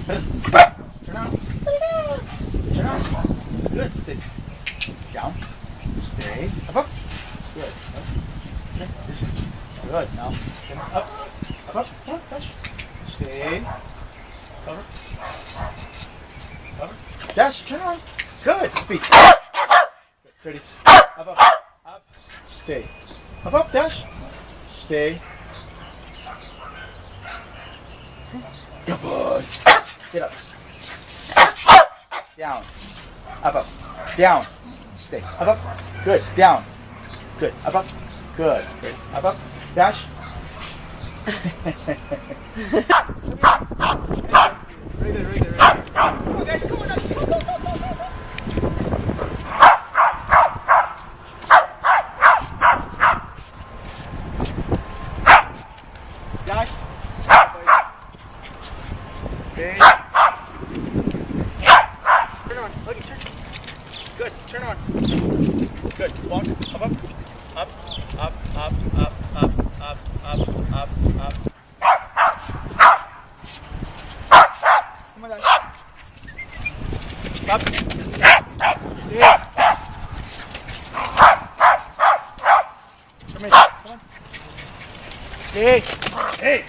Sit. Turn on. Turn on. Good. Sit. Down. Stay. Up. Good. Okay. This. Good. Now sit up. Up. Dash. Stay. Cover. Cover. Dash. Turn on. Good. Speed. Ready. Up. Stay. Up. Dash. Stay. Good boys. Get up. Down. Up. Down. Stay. Up. Good. Down. Good. Up. Good. Good. Up. Dash. Very good. Very good. Come on, guys. Come on, guys. Go. Dash. Stay. Turn on. Look, turn. Good. Turn on. Good. Walk. Up. Come on, guys. Stop. Stay. Come here. Come on. Stay. Hey.